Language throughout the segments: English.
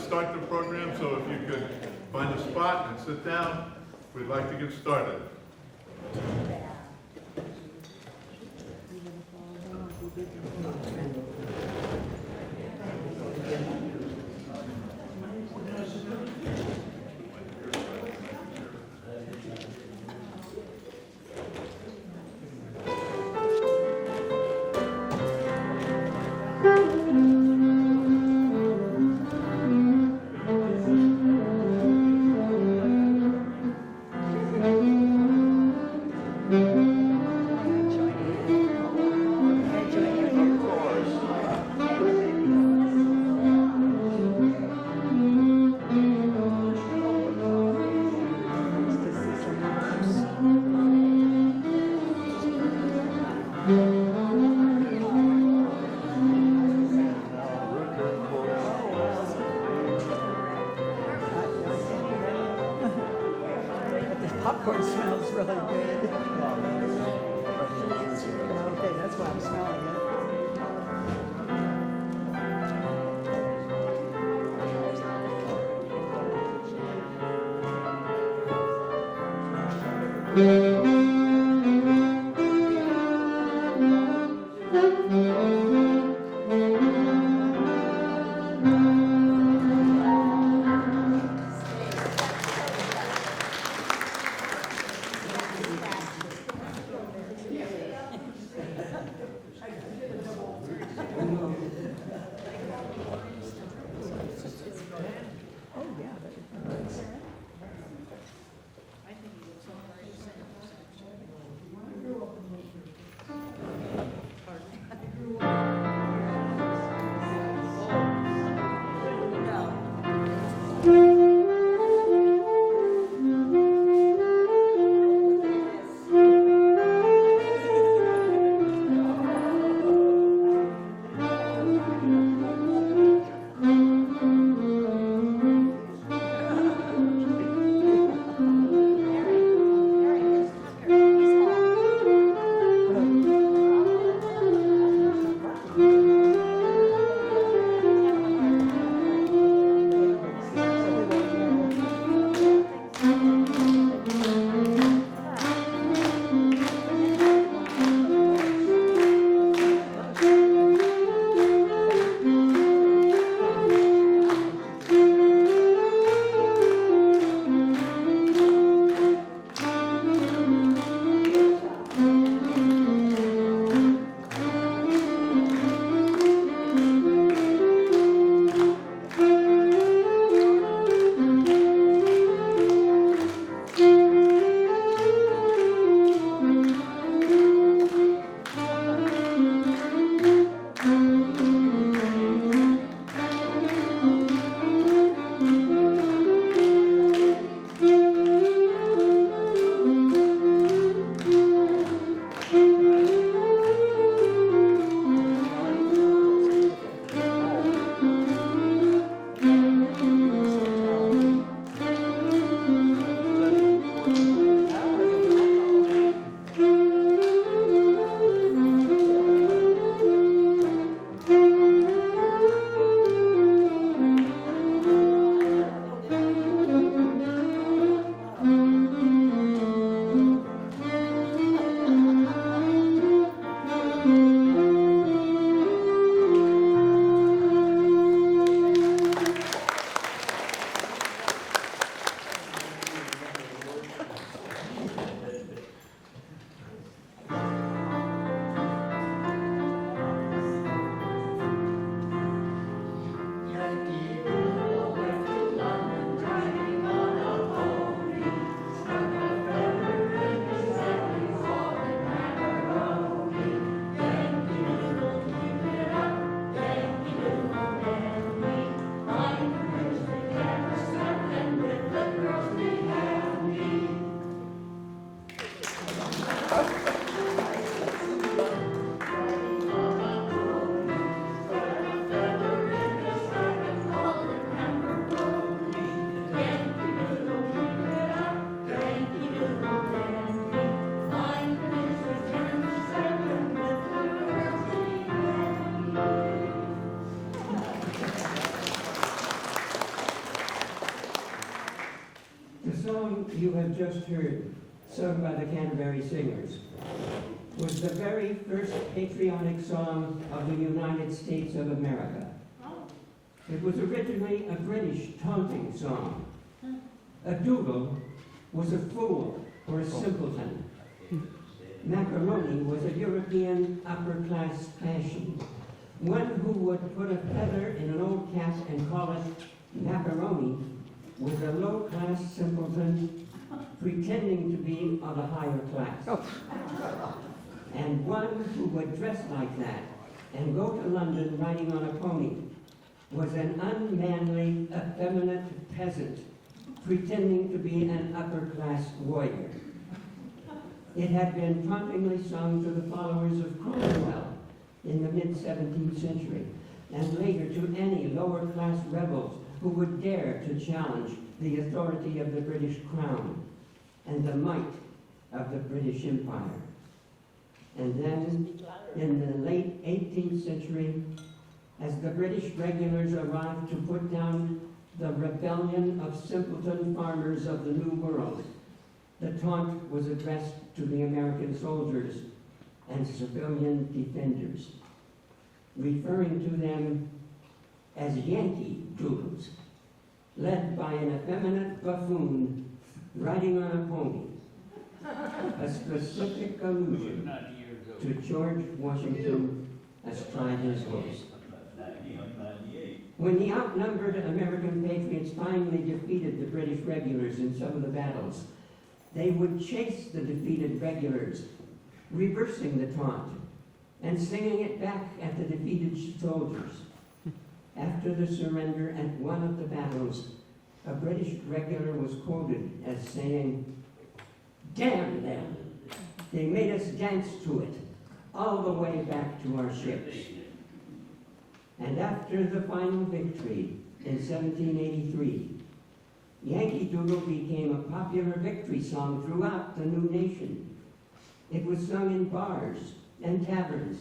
Start the program, so if you could find a spot and sit down, we'd like to get started. Popcorn smells really good. Okay, that's why I'm smelling it. you have just heard, sung by the Canterbury Singers, was the very first patriotic song of the United States of America. It was originally a British taunting song. A doodle was a fool or a simpleton. Macaroni was a European upper-class fashion. One who would put a feather in an old cap and call it macaroni was a low-class simpleton pretending to be of a higher class. And one who would dress like that and go to London riding on a pony was an unmanly, effeminate peasant pretending to be an upper-class warrior. It had been tauntingly sung to the followers of Cromwell in the mid-17th century, and later to any lower-class rebels who would dare to challenge the authority of the British crown and the might of the British Empire. And then, in the late 18th century, as the British regulars arrived to put down the rebellion of simpleton farmers of the New World, the taunt was addressed to the American soldiers and civilian defenders, referring to them as Yankee Doodles, led by an effeminate buffoon riding on a pony, a specific allusion to George Washington astride his horse. When the outnumbered American patriots finally defeated the British regulars in some of the battles, they would chase the defeated regulars, reversing the taunt and singing it back at the defeated soldiers. After the surrender at one of the battles, a British regular was quoted as saying, "Damn them! They made us dance to it, all the way back to our ships." And after the final victory in 1783, Yankee Doodle became a popular victory song throughout the new nation. It was sung in bars and taverns.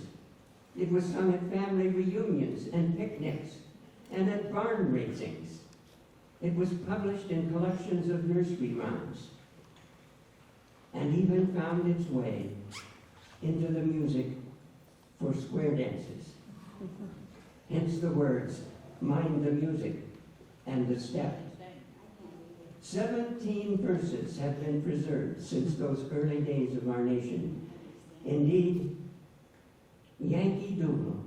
It was sung at family reunions and picnics and at barn raisings. It was published in collections of nursery rhymes and even found its way into the music for square dances. Hence the words, "Mind the music" and "the step." 17 verses have been preserved since those early days of our nation. Indeed, Yankee Doodle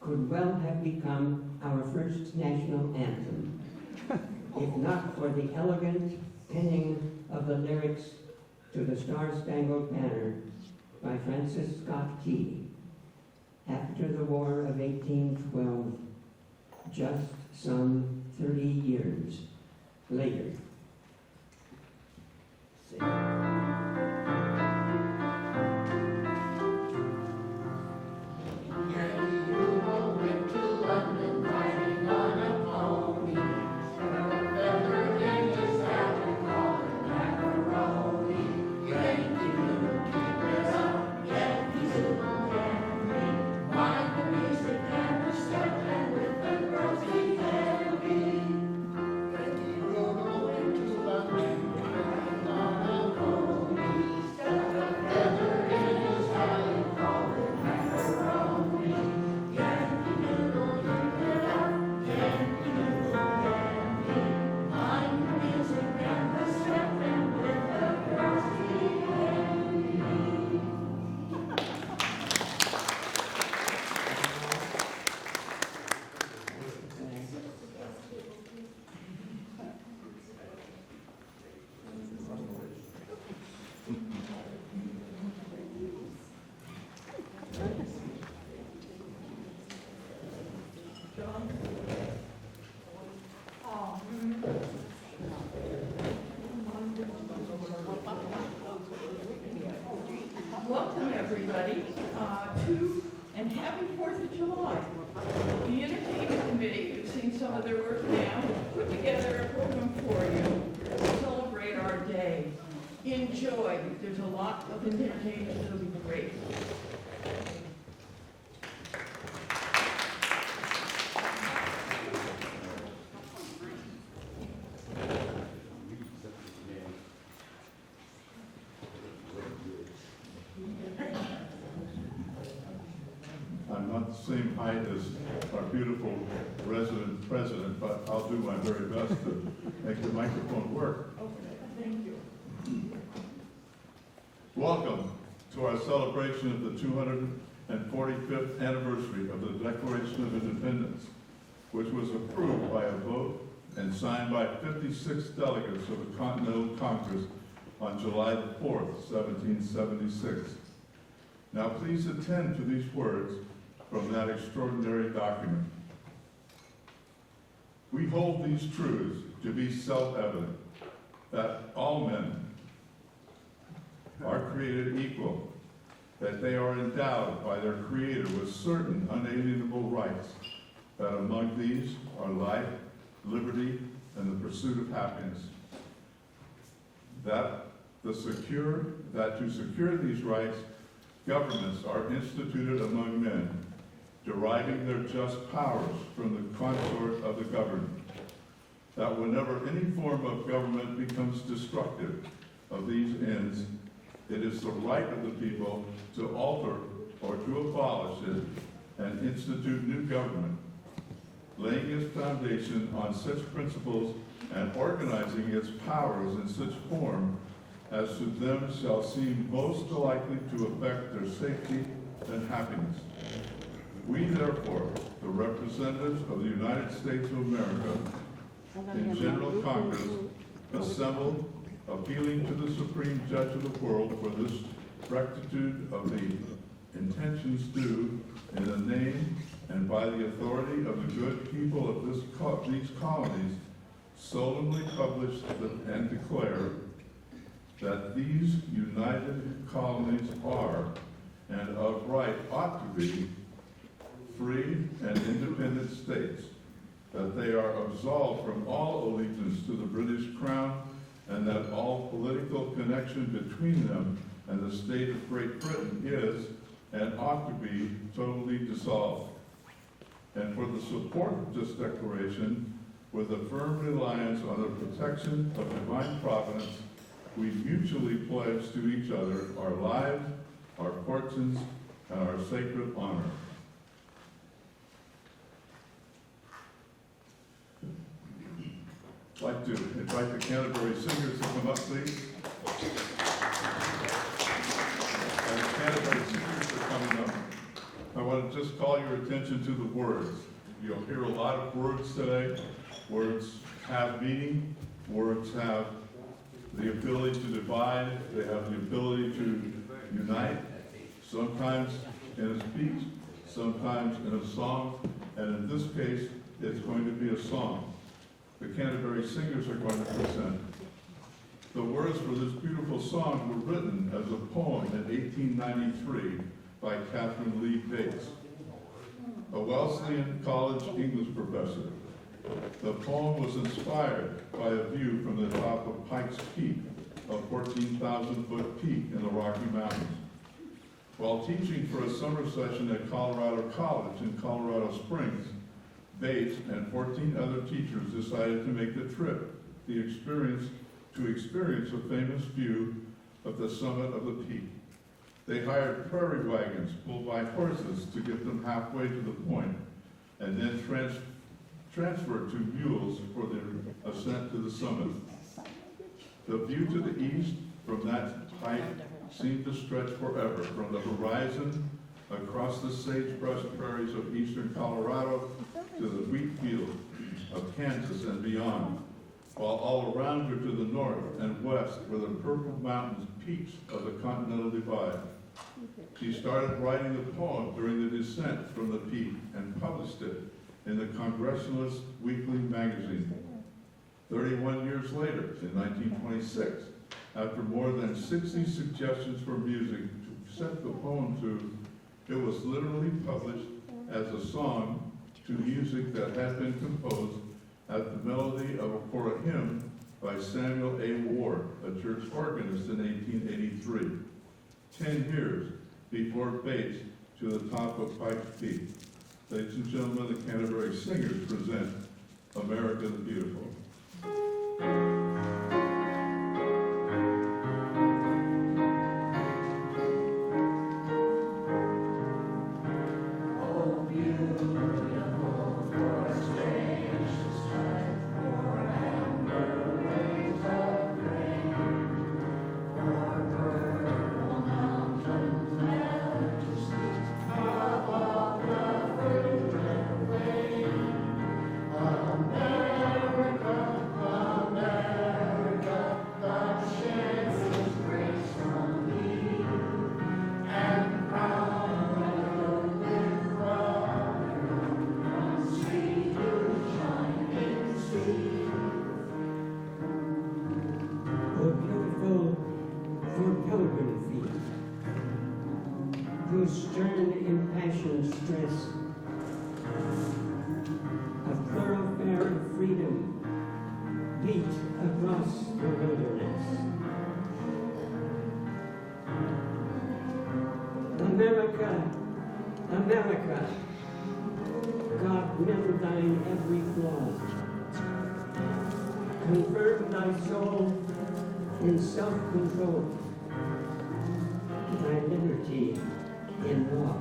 could well have become our first national anthem, if not for the elegant penning of the lyrics to the Star-Spangled Banner by Francis Scott Key after the War of 1812, just some 30 years later. Sing. Welcome, everybody, to and happy 4th of July. The Entertainment Committee, who've seen some of their work now, put together a program for you to celebrate our day. Enjoy. There's a lot of entertainment that'll be great. not the same height as our beautiful resident president, but I'll do my very best to make the microphone work. Okay, thank you. Welcome to our celebration of the 245th anniversary of the Declaration of Independence, which was approved by a vote and signed by 56 delegates of the Continental Congress on July the 4th, 1776. Now please attend to these words from that extraordinary document. We hold these truths to be self-evident, that all men are created equal, that they are endowed by their Creator with certain unalienable rights, that among these are life, liberty, and the pursuit of happiness. That to secure these rights, governments are instituted among men, deriving their just powers from the consort of the governed. That whenever any form of government becomes destructive of these ends, it is the right of the people to alter or to abolish it and institute new government, laying its foundation on such principles and organizing its powers in such form as to them shall seem most likely to affect their safety and happiness. We therefore, the representatives of the United States of America in General Congress, assembled, appealing to the Supreme Judge of the world for this rectitude of the intentions due in the name and by the authority of the good people of these colonies, solemnly publish and declare that these united colonies are, and of right ought to be, free and independent states, that they are absolved from all allegiance to the British Crown, and that all political connection between them and the state of Great Britain is, and ought to be, totally dissolved. And for the support of this declaration, with a firm reliance on the protection of divine providence, we mutually pledge to each other our lives, our fortunes, and our sacred honor. I'd like to invite the Canterbury singers to come up, please. And the Canterbury singers are coming up. I want to just call your attention to the words. You'll hear a lot of words today. Words have meaning. Words have the ability to divide. They have the ability to unite. Sometimes in a speech, sometimes in a song, and in this case, it's going to be a song. The Canterbury singers are going to present. The words for this beautiful song were written as a poem in 1893 by Catherine Lee Bates, a Wesleyan College English professor. The poem was inspired by a view from the top of Pikes Peak, a 14,000-foot peak in the Rocky Mountains. While teaching for a summer session at Colorado College in Colorado Springs, Bates and 14 other teachers decided to make the trip, to experience a famous view of the summit of the peak. They hired prairie wagons pulled by horses to get them halfway to the point, and then transferred to mules for their ascent to the summit. The view to the east from that height seemed to stretch forever, from the horizon across the sagebrush prairies of eastern Colorado to the wheat fields of Kansas and beyond, while all around her to the north and west were the purple mountains peaks of the Continental Divide. She started writing the poem during the descent from the peak and published it in the Congressionalist Weekly magazine. 31 years later, in 1926, after more than 60 suggestions for music to set the poem to, it was literally published as a song to music that had been composed at the melody for a hymn by Samuel A. Ward, a church organist in 1883, 10 years before Bates to the top of Pikes Peak. Ladies and gentlemen, the Canterbury Singers present America the Beautiful. Oh, God, mend thine every flaw. Confirm thy soul in self-control, thy liberty in law.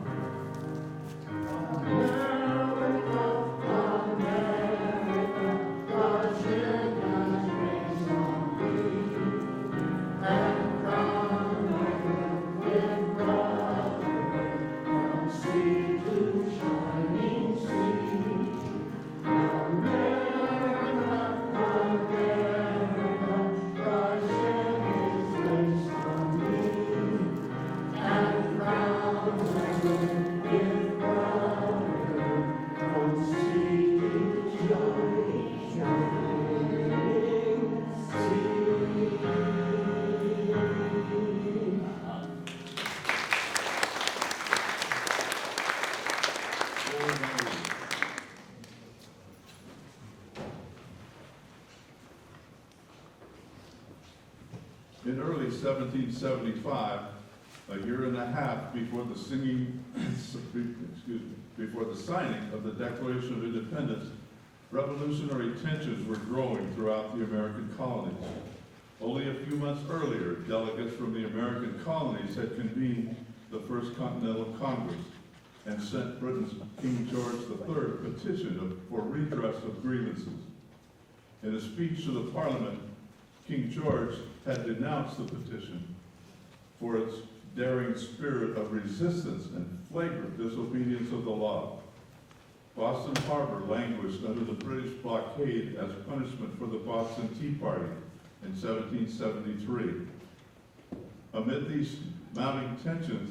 In early 1775, a year and a half before the before the signing of the Declaration of Independence, revolutionary tensions were growing throughout the American colonies. Only a few months earlier, delegates from the American colonies had convened the First Continental Congress and sent Britain's King George III petition for redress of grievances. In a speech to the Parliament, King George had denounced the petition for its daring spirit of resistance and flagrant disobedience of the law. Boston Harbor languished under the British blockade as punishment for the Boston Tea Party in 1773. Amid these mounting tensions,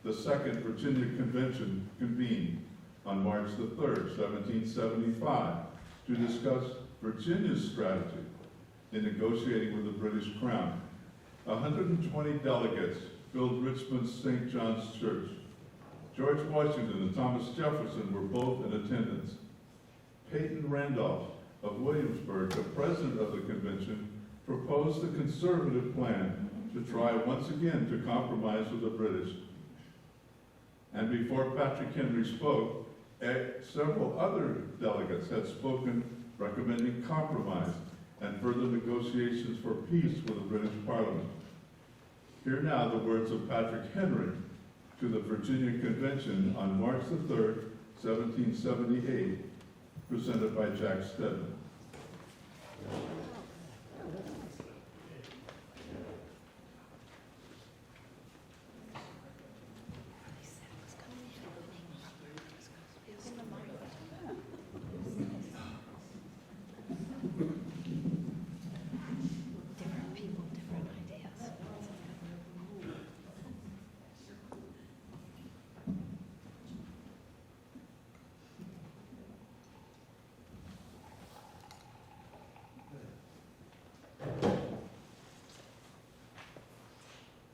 the Second Virginia Convention convened on March the 3rd, 1775, to discuss Virginia's strategy in negotiating with the British Crown. 120 delegates filled Richmond's St. John's Church. George Washington and Thomas Jefferson were both in attendance. Peyton Randolph of Williamsburg, the president of the convention, proposed a conservative plan to try once again to compromise with the British. And before Patrick Henry spoke, several other delegates had spoken recommending compromise and further negotiations for peace with the British Parliament. Hear now the words of Patrick Henry to the Virginia Convention on March the 3rd, 1778, presented by Jack Stedman.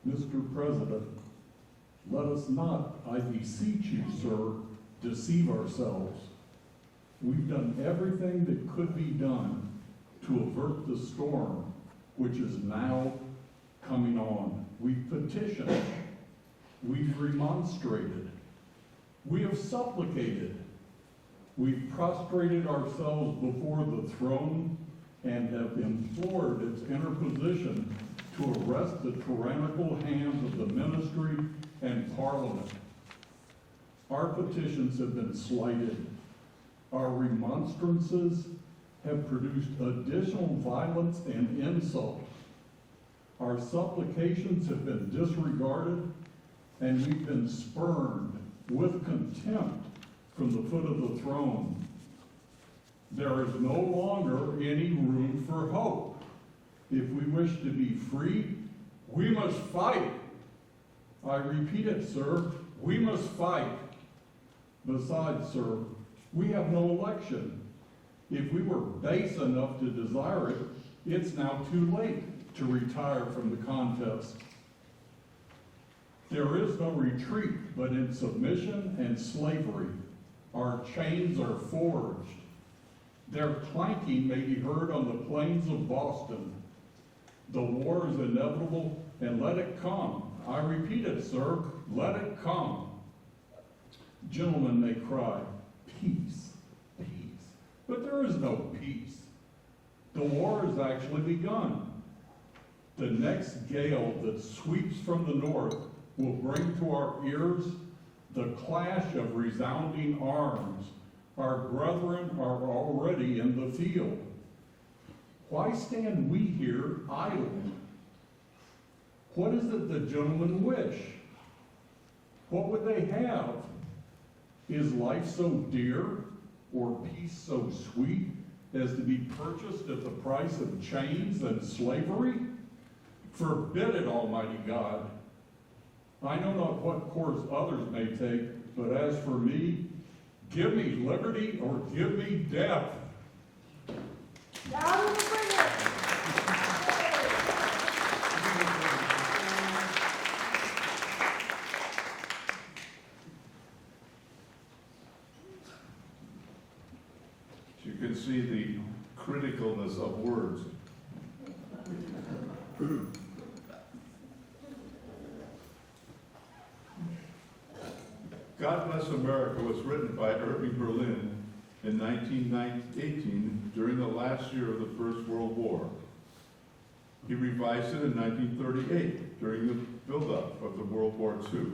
Mr. President, let us not, I beseech you, sir, deceive ourselves. We've done everything that could be done to avert the storm, which is now coming on. We've petitioned. We've remonstrated. We have supplicated. We've prostrated ourselves before the throne and have implored its interposition to arrest the tyrannical hands of the ministry and parliament. Our petitions have been slighted. Our remonstrances have produced additional violence and insult. Our supplications have been disregarded, and we've been spurned with contempt from the foot of the throne. There is no longer any room for hope. If we wish to be free, we must fight. I repeat it, sir, we must fight. Besides, sir, we have no election. If we were base enough to desire it, it's now too late to retire from the contest. There is no retreat but in submission and slavery. Our chains are forged. Their clanking may be heard on the plains of Boston. The war is inevitable, and let it come. I repeat it, sir, let it come. Gentlemen may cry, peace. there is no peace. The war has actually begun. The next gale that sweeps from the north will bring to our ears the clash of resounding arms. Our brethren are already in the field. Why stand we here idle? What is it the gentlemen wish? What would they have? Is life so dear, or peace so sweet, as to be purchased at the price of chains and slavery? Forbid it, Almighty God. I know not what course others may take, but as for me, give me liberty or give me death. Down with the bring You can see the criticalness of words. God Bless America was written by Irving Berlin in 1918 during the last year of the First World War. He revised it in 1938 during the buildup of the World War II.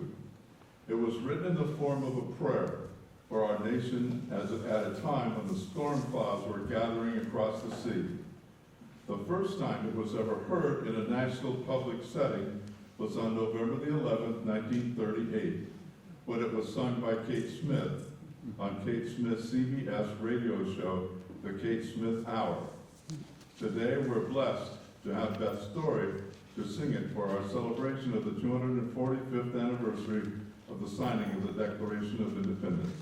It was written in the form of a prayer for our nation at a time when the storm clouds were gathering across the sea. The first time it was ever heard in a national public setting was on November the 11th, 1938, when it was sung by Kate Smith on Kate Smith's CBS radio show, The Kate Smith Hour. Today we're blessed to have Beth Story to sing it for our celebration of the 245th anniversary of the signing of the Declaration of Independence.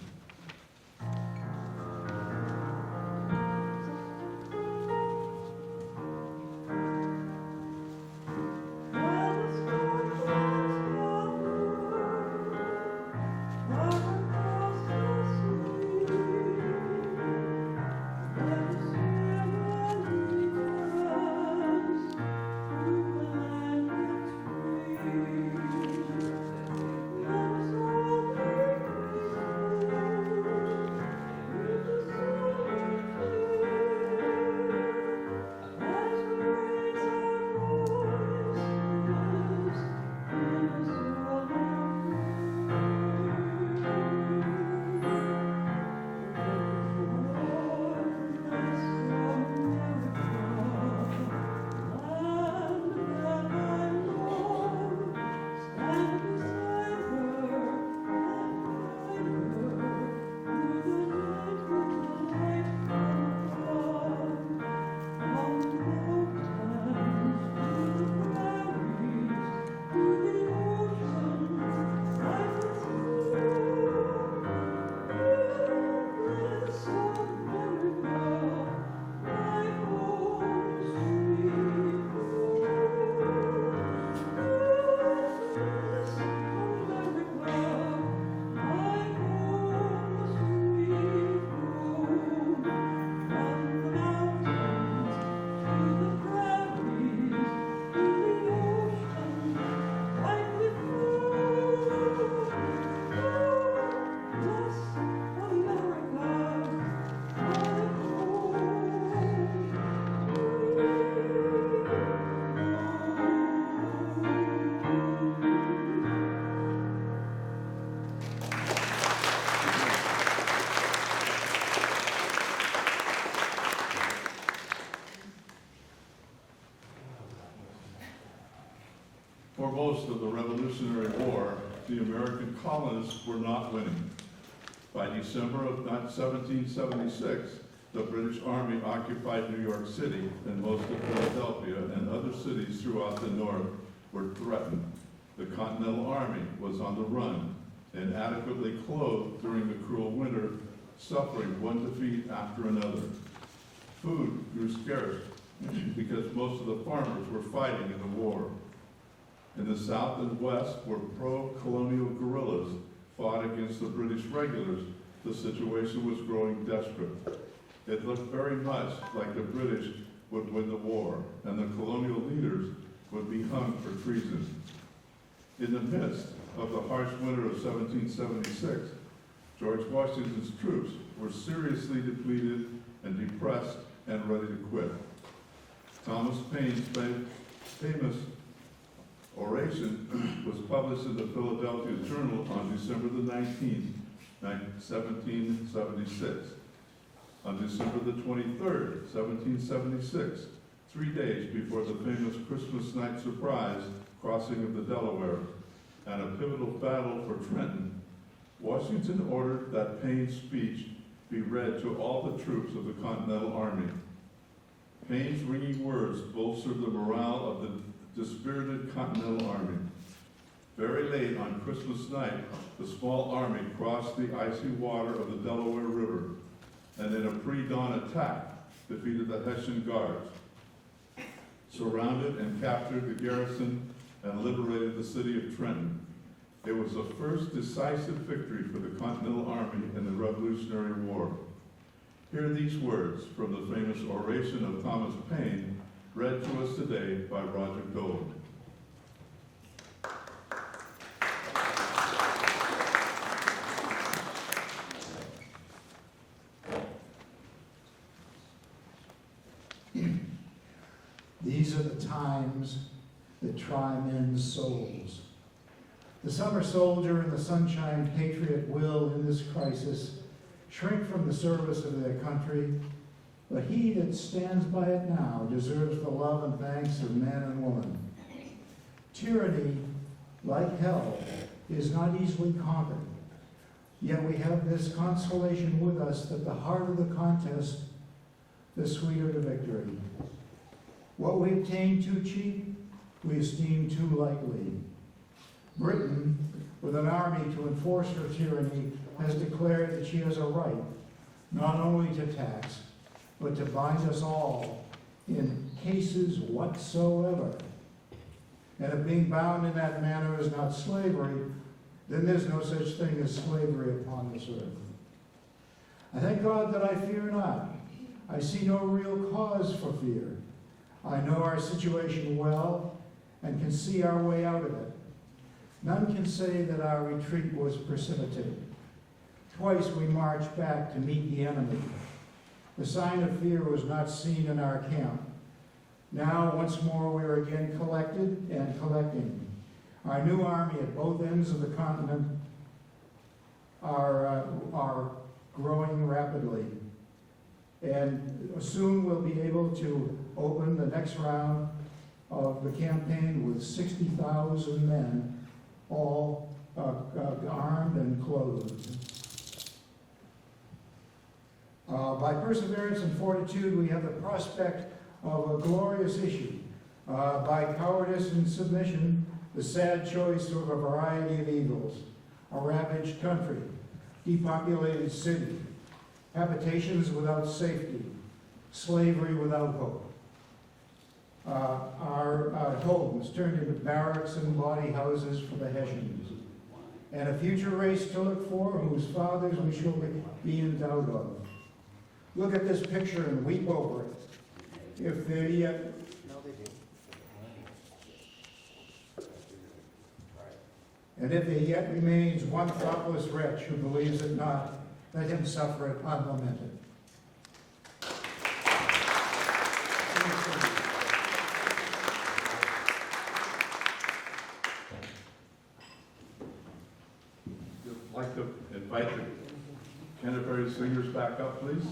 For most of the Revolutionary War, the American colonists were not winning. By December of 1776, the British Army occupied New York City, and most of Philadelphia and other cities throughout the North were threatened. The Continental Army was on the run, inadequately clothed during the cruel winter, suffering one defeat after another. Food grew scarce because most of the farmers were fighting in the war. In the South and West, where pro-colonial guerrillas fought against the British regulars, the situation was growing desperate. It looked very much like the British would win the war, and the colonial leaders would be hung for treason. In the midst of the harsh winter of 1776, George Washington's troops were seriously depleted and depressed and ready to quit. Thomas Paine's famous oration was published in the Philadelphia Journal on December the 19th, 1776. On December the 23rd, 1776, 3 days before the famous Christmas night surprise crossing of the Delaware and a pivotal battle for Trenton, Washington ordered that Paine's speech be read to all the troops of the Continental Army. Paine's ringing words bolstered the morale of the dispirited Continental Army. Very late on Christmas night, the small army crossed the icy water of the Delaware River, and in a pre-dawn attack, defeated the Hessian Guards, surrounded and captured the garrison, and liberated the city of Trenton. It was the first decisive victory for the Continental Army in the Revolutionary War. Hear these words from the famous oration of Thomas Paine, read to us today by Roger Dolan. These are the times that try men's souls. The summer soldier and the sunshine patriot will, in this crisis, shrink from the service of their country, but he that stands by it now deserves the love and thanks of man and woman. Tyranny, like hell, is not easily conquered, yet we have this consolation with us that the harder the contest, the sweeter the victory. What we obtain too cheap, we esteem too lightly. Britain, with an army to enforce her tyranny, has declared that she has a right not only to tax, but to bind us all in cases whatsoever. And if being bound in that manner is not slavery, then there's no such thing as slavery upon this earth. I thank God that I fear not. I see no real cause for fear. I know our situation well and can see our way out of it. None can say that our retreat was precipitate. Twice we marched back to meet the enemy. The sign of fear was not seen in our camp. Now, once more, we are again collected and collecting. Our new army at both ends of the continent are growing rapidly. And soon we'll be able to open the next round of the campaign with 60,000 men, all armed and clothed. By perseverance and fortitude, we have the prospect of a glorious issue. By cowardice and submission, the sad choice of a variety of evils: a ravaged country, depopulated city, habitations without safety, slavery without hope. Our homes turned into barracks and body houses for the Hessians, and a future race to look for whose fathers we shall be in doubt of. Look at this picture and weep over it. If there yet And if there yet remains one thoughtless wretch who believes it not, let him suffer it unlamented. I'd like to invite the Canterbury singers back up, please.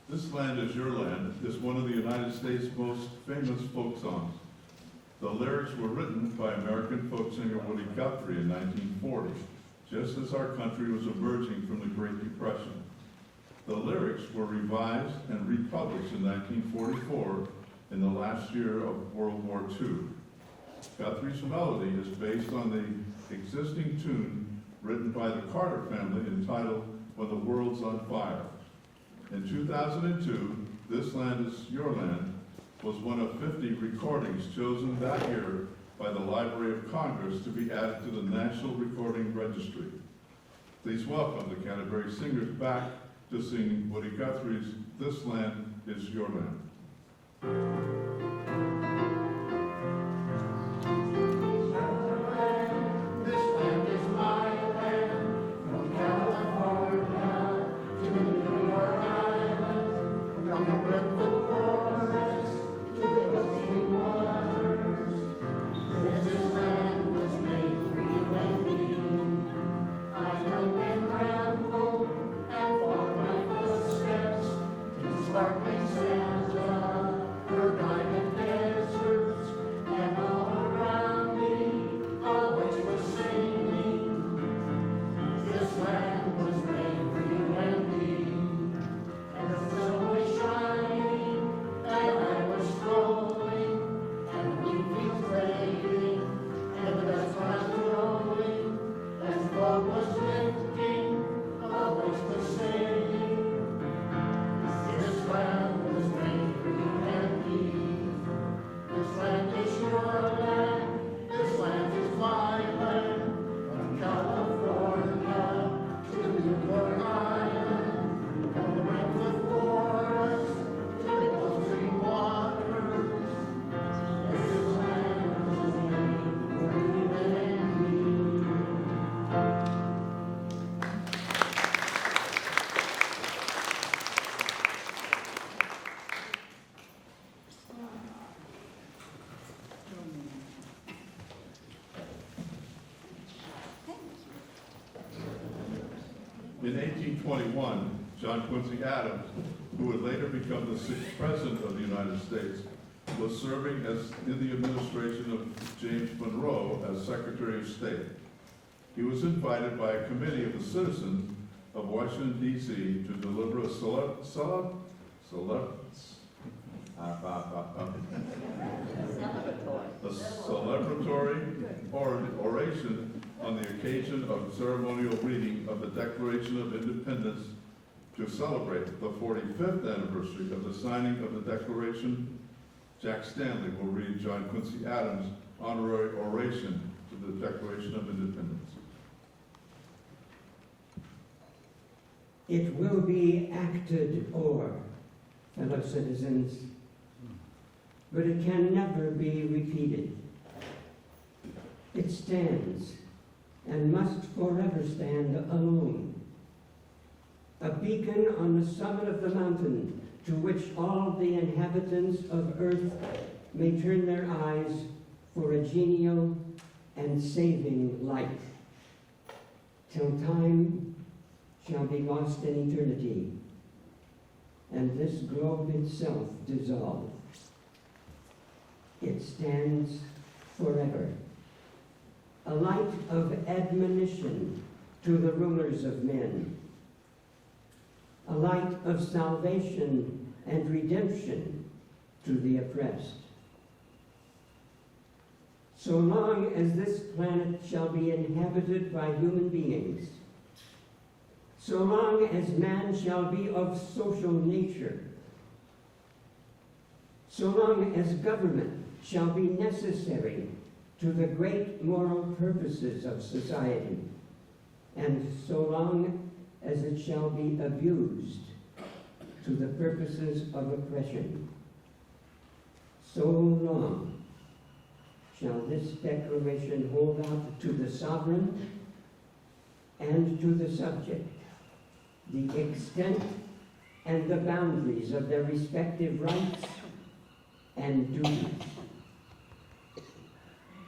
This Land Is Your Land is one of the United States' most famous folk songs. The lyrics were written by American folk singer Woody Guthrie in 1940, just as our country was emerging from the Great Depression. The lyrics were revised and republished in 1944 in the last year of World War II. Guthrie's melody is based on the existing tune written by the Carter family entitled When the World's on Fire. In 2002, This Land Is Your Land was one of 50 recordings chosen that year by the Library of Congress to be added to the National Recording Registry. Please welcome the Canterbury Singers back to sing Woody Guthrie's "This Land Is Your Land." In 1821, John Quincy Adams, who would later become the 6th President of the United States, was serving as in the administration of James Monroe as Secretary of State. He was invited by a committee of the citizens of Washington, D.C. to deliver a celebratory oration on the occasion of the ceremonial reading of the Declaration of Independence to celebrate the 45th anniversary of the signing of the Declaration. Jack Stanley will read John Quincy Adams' honorary oration to the Declaration of Independence. It will be acted o'er, fellow citizens, but it can never be repeated. It stands and must forever stand alone, a beacon on the summit of the mountain to which all the inhabitants of earth may turn their eyes for a genial and saving light, till time shall be lost in eternity, and this globe itself dissolve. It stands forever, a light of admonition to the rulers of men, a light of salvation and redemption to the oppressed. So long as this planet shall be inhabited by human beings, so long as man shall be of social nature, so long as government shall be necessary to the great moral purposes of society, and so long as it shall be abused to the purposes of oppression, so long shall this declaration hold out to the sovereign and to the subject the extent and the boundaries of their respective rights and duties,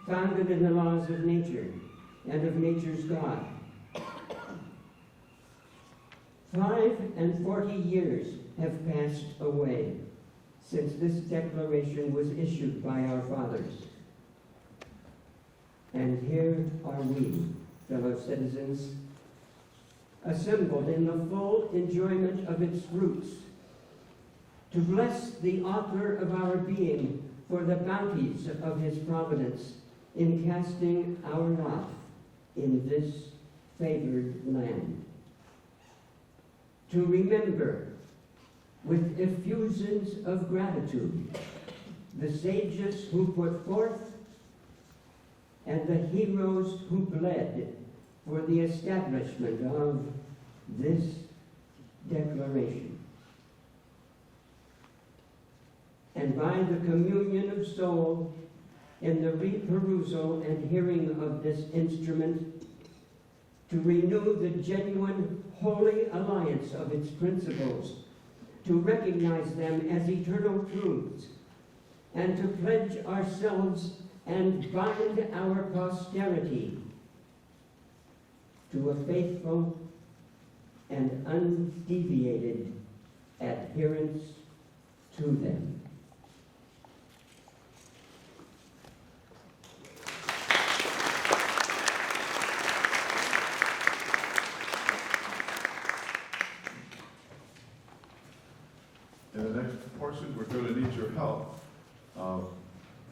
founded in the laws of nature and of nature's God. 45 years have passed away since this declaration was issued by our fathers. And here are we, fellow citizens, assembled in the full enjoyment of its fruits, to bless the author of our being for the bounties of his providence in casting our lot in this favored land. To remember with effusions of gratitude the sages who put forth and the heroes who bled for the establishment of this declaration. And by the communion of soul, in the reperusal and hearing of this instrument, to renew the genuine holy alliance of its principles, to recognize them as eternal truths, and to pledge ourselves and bind our posterity to a faithful and undeviated adherence to them. In the next portion, we're going to need your help.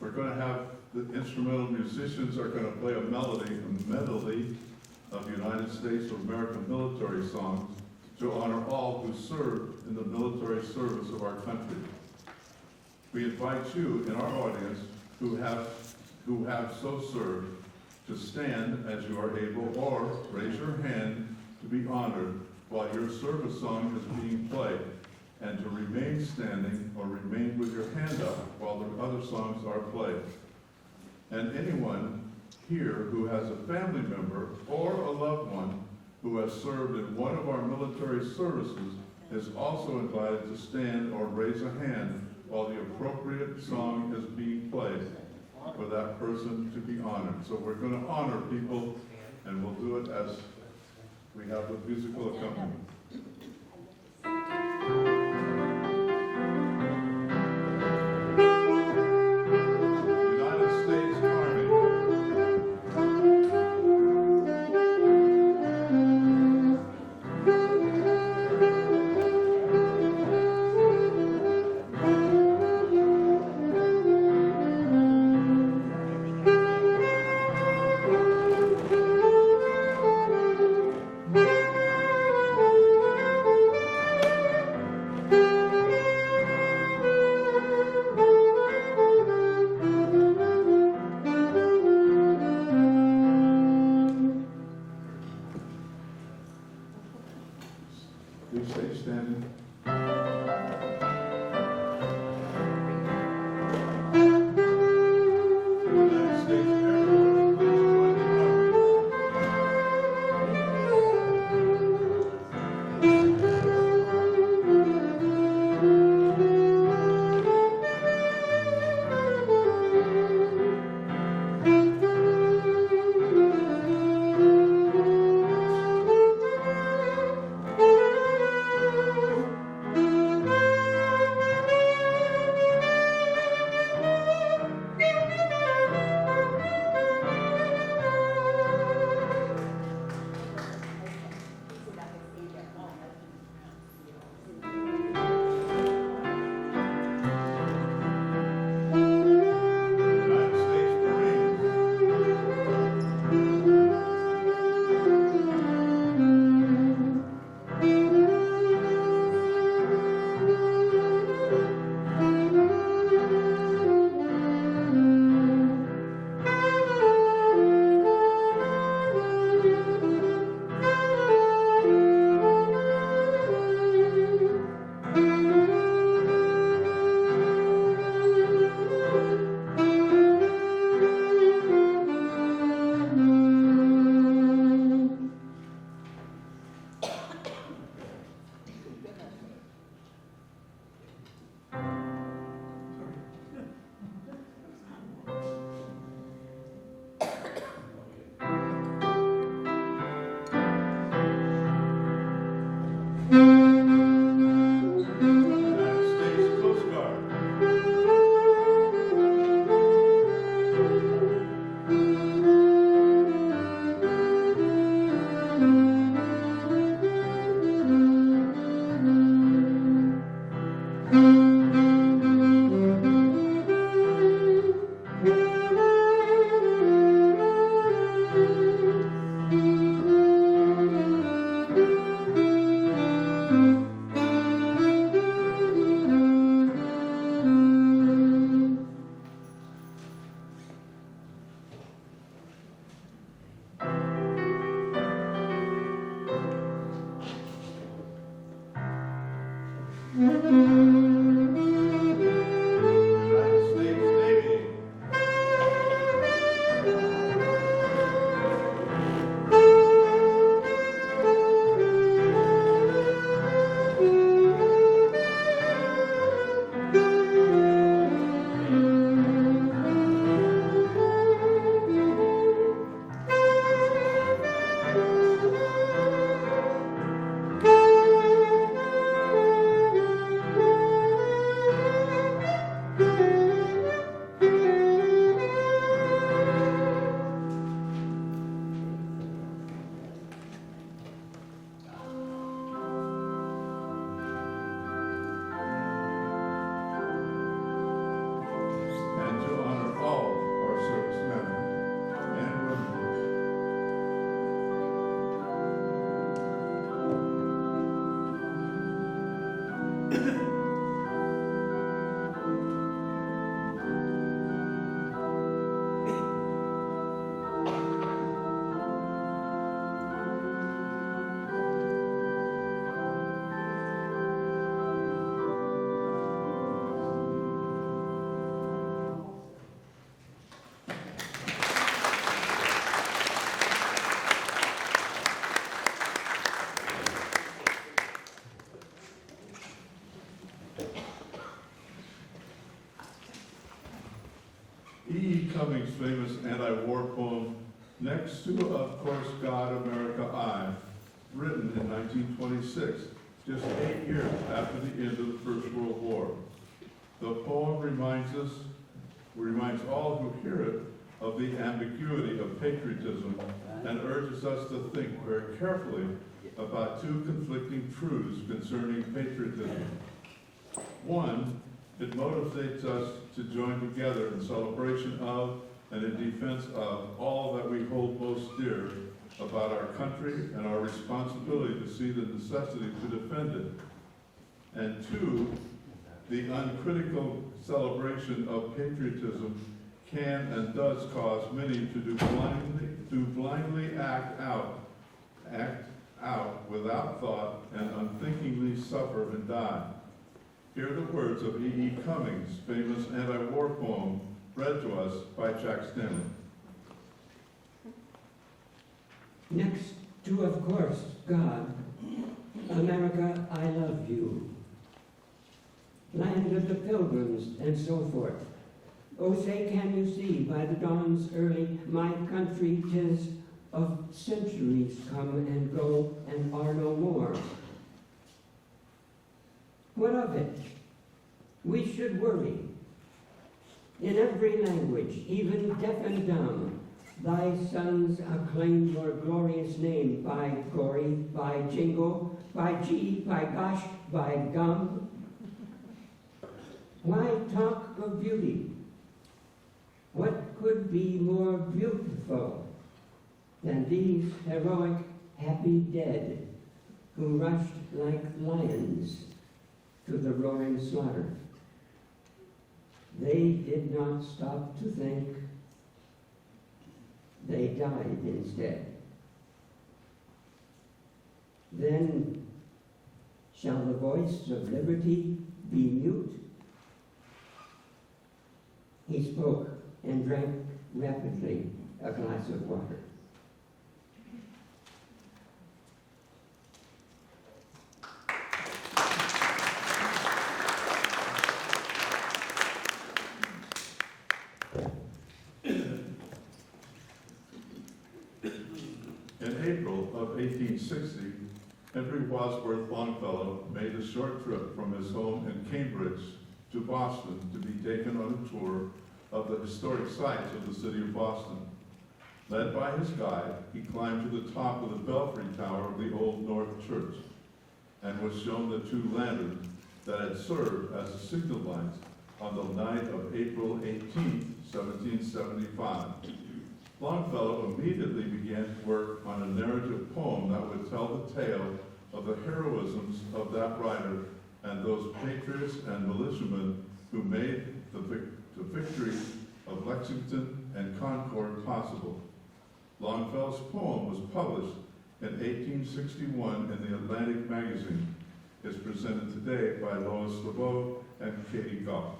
We're going to have the instrumental musicians are going to play a medley of United States of America military songs to honor all who served in the military service of our country. We invite you in our audience who have so served to stand as you are able, or raise your hand to be honored while your service song is being played, and to remain standing or remain with your hand up while the other songs are played. And anyone here who has a family member or a loved one who has served in one of our military services is also invited to stand or raise a hand while the appropriate song is being played for that person to be honored. So we're going to honor people, and we'll do it as we have with musical accompaniment. United States Army. Please stay standing. United States Air Force, please join the Army. United States Marines. United States Coast Guard. famous anti-war poem, Next to, of course, God, America, I, written in 1926, just 8 years after the end of the First World War. The poem reminds all who hear it of the ambiguity of patriotism and urges us to think very carefully about two conflicting truths concerning patriotism. One, it motivates us to join together in celebration of and in defense of all that we hold most dear about our country and our responsibility to see the necessity to defend it. And two, the uncritical celebration of patriotism can and does cause many to blindly act out without thought and unthinkingly suffer and die. Hear the words of E. E. Cummings' famous anti-war poem, read to us by Jack Stanley. Next to, of course, God, America, I love you. Land of the pilgrims, and so forth. Oh, say, can you see by the dawn's early, my country 'tis of centuries come and go and are no more. What of it? We should worry. In every language, even deaf and dumb, thy sons acclaim your glorious name by gory, by jingle, by gee, by gosh, by gum. Why talk of beauty? What could be more beautiful than these heroic, happy dead who rushed like lions to the roaring slaughter? They did not stop to think. They died instead. Then shall the voice of liberty be mute? He spoke and drank rapidly a glass of water. In April of 1860, Henry Wadsworth Longfellow made a short trip from his home in Cambridge to Boston to be taken on a tour of the historic sites of the city of Boston. Led by his guide, he climbed to the top of the belfry tower of the Old North Church and was shown the two lanterns that had served as signal lights on the night of April 18, 1775. Longfellow immediately began to work on a narrative poem that would tell the tale of the heroisms of that rider and those patriots and militiamen who made the victory of Lexington and Concord possible. Longfellow's poem was published in 1861 in the Atlantic magazine. It's presented today by Lois LeBeau and Katie Goff.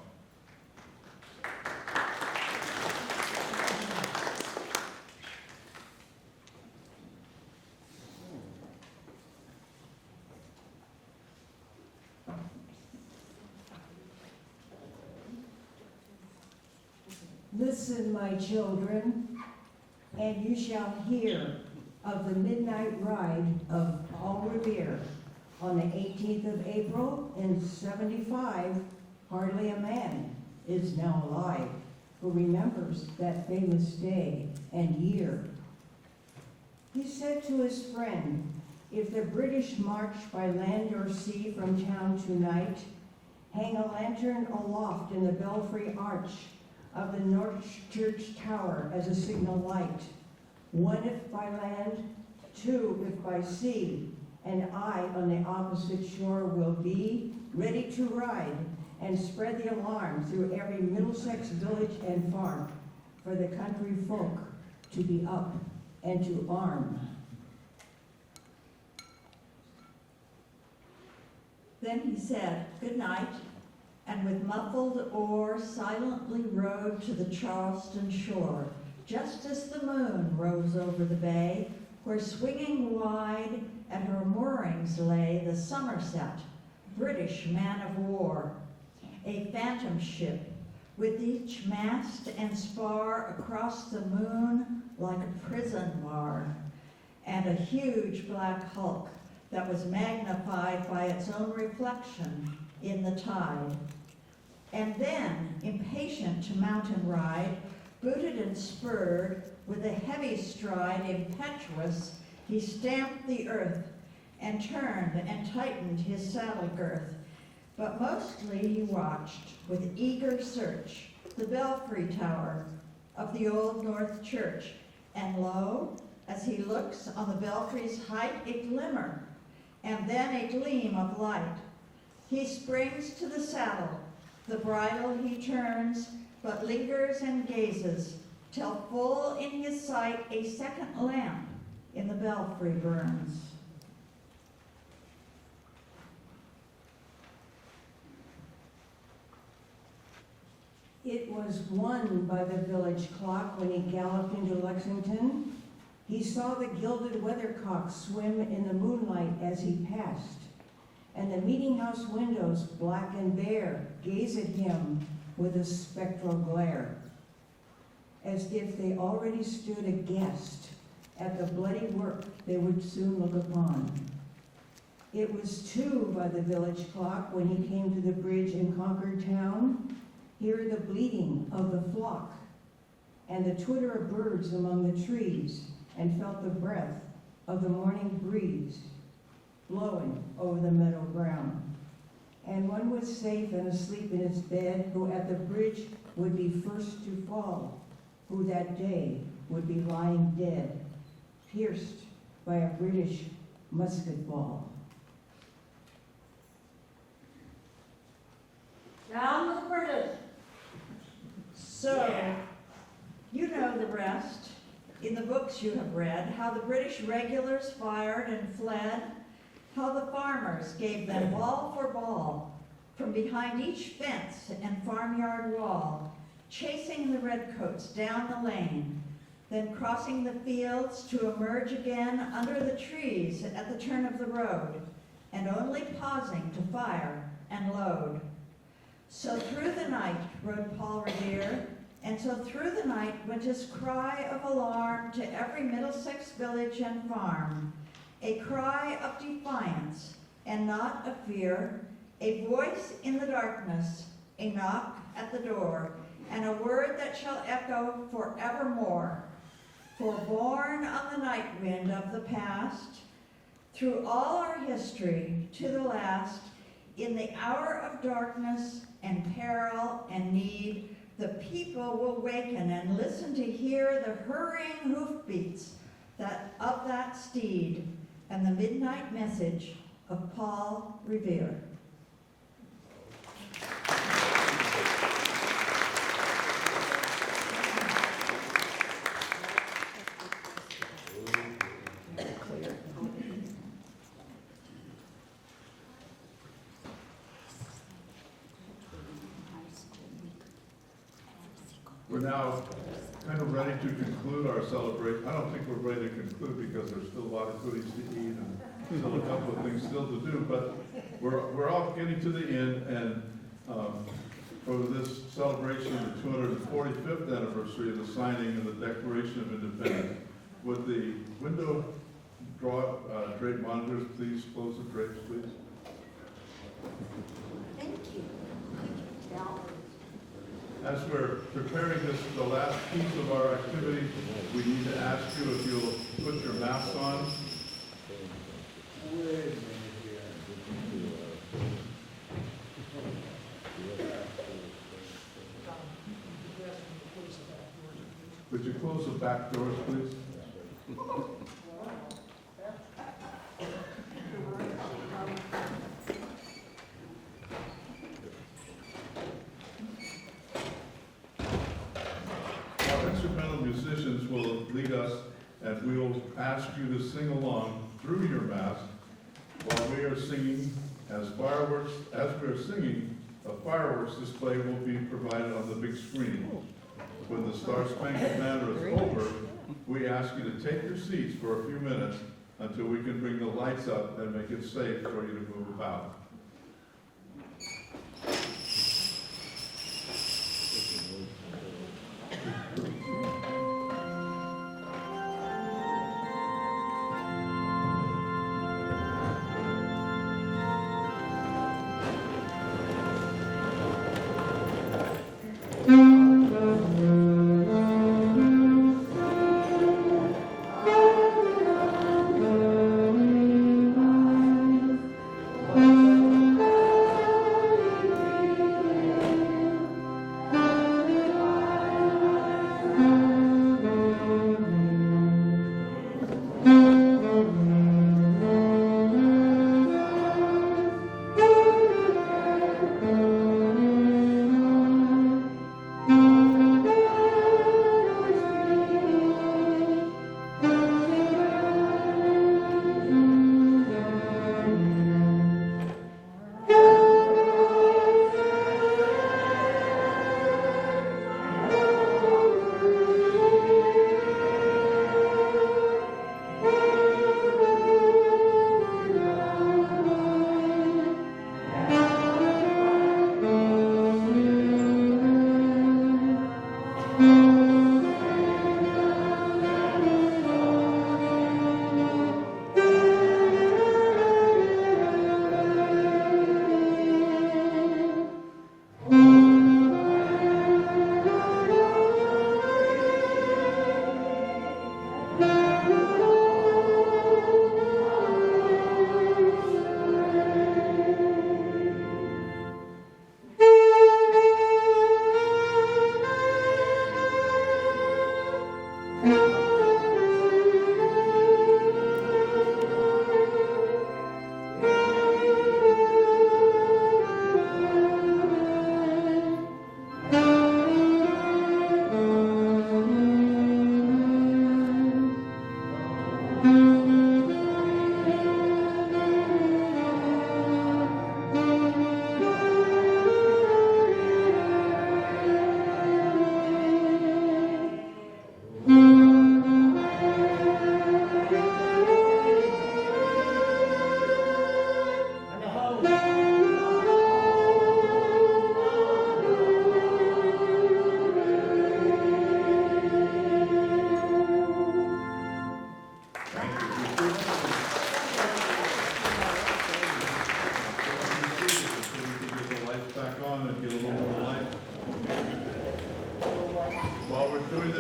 Listen, my children, and you shall hear of the midnight ride of Paul Revere. On the 18th of April in 75, hardly a man is now alive who remembers that famous day and year. He said to his friend, if the British march by land or sea from town tonight, hang a lantern aloft in the belfry arch of the North Church Tower as a signal light. One if by land, two if by sea, and I on the opposite shore will be ready to ride and spread the alarm through every Middlesex village and farm for the country folk to be up and to arm. Then he said, good night, and with muffled oar silently rowed to the Charleston shore, just as the moon rose over the bay, where swinging wide at her moorings lay the Somerset, British man of war, a phantom ship with each mast and spar across the moon like a prison bar, and a huge black hulk that was magnified by its own reflection in the tide. And then, impatient to mountain ride, booted and spurred, with a heavy stride impetuous, he stamped the earth, and turned and tightened his saddle girth. But mostly he watched, with eager search, the belfry tower of the Old North Church. And lo, as he looks on the belfry's height, a glimmer, and then a gleam of light. He springs to the saddle, the bridle he turns, but lingers and gazes, till full in his sight a second lamp in the belfry burns. It was 1 by the village clock when he galloped into Lexington. He saw the gilded weathercock swim in the moonlight as he passed, and the meeting house windows, black and bare, gaze at him with a spectral glare, as if they already stood aghast at the bloody work they would soon look upon. It was 2 by the village clock when he came to the bridge in Concord town, hear the bleating of the flock and the twitter of birds among the trees, and felt the breath of the morning breeze blowing over the meadow ground. And one was safe and asleep in his bed, who at the bridge would be first to fall, who that day would be lying dead, pierced by a British musket ball. Down with the British. So, you know the rest. In the books you have read, how the British regulars fired and fled, how the farmers gave them ball for ball from behind each fence and farmyard wall, chasing the redcoats down the lane, then crossing the fields to emerge again under the trees at the turn of the road, and only pausing to fire and load. So through the night rode Paul Revere, and so through the night went his cry of alarm to every Middlesex village and farm, a cry of defiance and not of fear, a voice in the darkness, a knock at the door, and a word that shall echo forevermore. For born on the night wind of the past, through all our history to the last, in the hour of darkness and peril and need, the people will waken and listen to hear the hurrying hoofbeats of that steed and the midnight message of Paul Revere. We're now kind of ready to conclude our celebration. I don't think we're ready to conclude because there's still a lot of goodies to eat and still a couple of things still to do, but we're all getting to the end, and for this celebration of the 245th anniversary of the signing of the Declaration of Independence, would the window drape monitors please close the drapes, please? Thank you. As we're preparing this, the last piece of our activity, we need to ask you if you'll put your masks on. Would you close the back doors, please? Musicians will lead us, and we will ask you to sing along through your mask while we are singing. As we are singing, a fireworks display will be provided on the big screen. When the Star Spangled Banner is over, we ask you to take your seats for a few minutes until we can bring the lights up and make it safe for you to move about.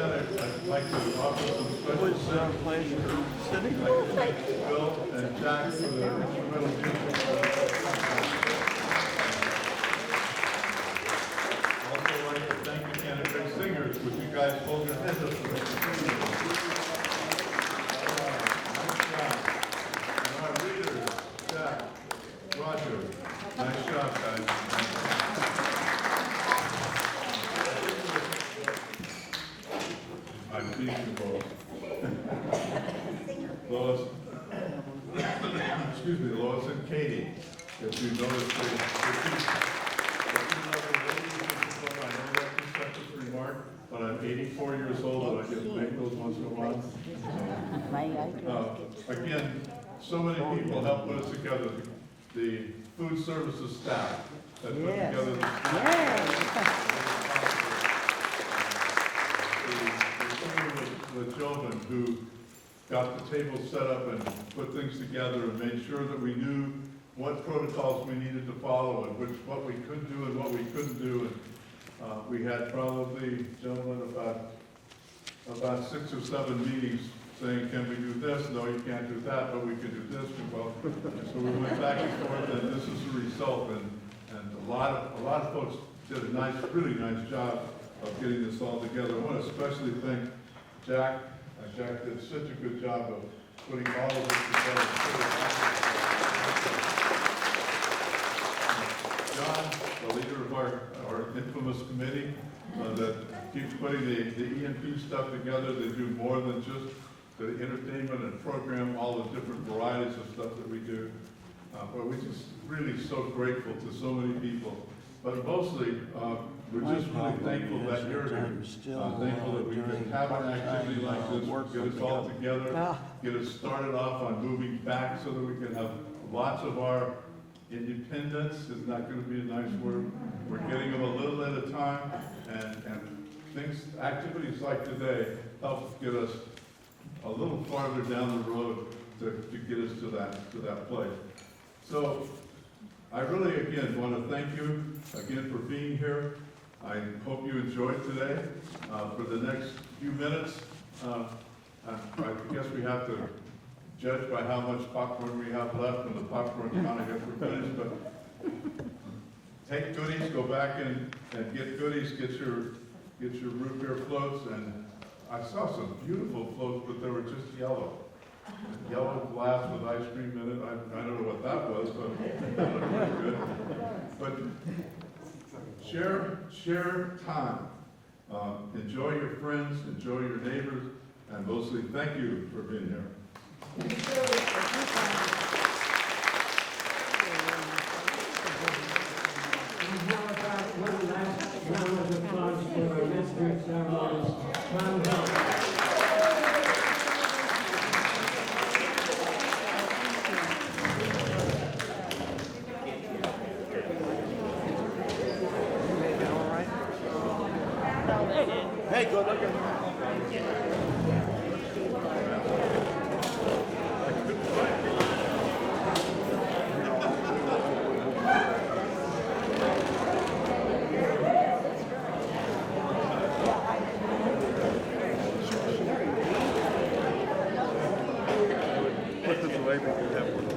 I'd like to offer some special thanks to Bill and Jack for their instrumental music. Also like to thank the Canterbury singers. Would you guys hold your hands up for them? And our leaders, Jack, Roger, nice job, guys. I'm pleased you both. Lois, excuse me, Lois and Katie, if you noticed, I know that's a separate remark, but I'm 84 years old and I get to make those once in a while. Again, so many people help put us together. The food services staff that put together the children who got the table set up and put things together and made sure that we knew what protocols we needed to follow and what we could do and what we couldn't do. And we had probably, gentlemen, about 6 or 7 meetings saying, can we do this? No, you can't do that, but we can do this. Well, so we went back and forth, and this is the result. And a lot of folks did a really nice job of getting this all together. I want to especially thank Jack. Jack did such a good job of putting all of this together. John, the leader of our infamous committee that keeps putting the EMP stuff together. They do more than just the entertainment and program, all the different varieties of stuff that we do. But we're just really so grateful to so many people. But mostly, we're just really thankful that you're here. Thankful that we can have an activity like this, get us all together, get us started off on moving back so that we can have lots of our independence. Is not going to be a nice word. We're getting them a little at a time, and activities like today help get us a little farther down the road to get us to that place. So I really, again, want to thank you again for being here. I hope you enjoyed today. For the next few minutes, I guess we have to judge by how much popcorn we have left, and the popcorn kind of gets finished, but take goodies, go back and get goodies, get your root beer floats, and I saw some beautiful floats, but they were just yellow. Yellow glass with ice cream in it, I don't know what that was, but it looked pretty good. But share time. Enjoy your friends, enjoy your neighbors, and mostly thank you for being here. And how about one last round of applause for our master of ceremonies, Tom Hill. Hey, good looking. Put this away because you have one.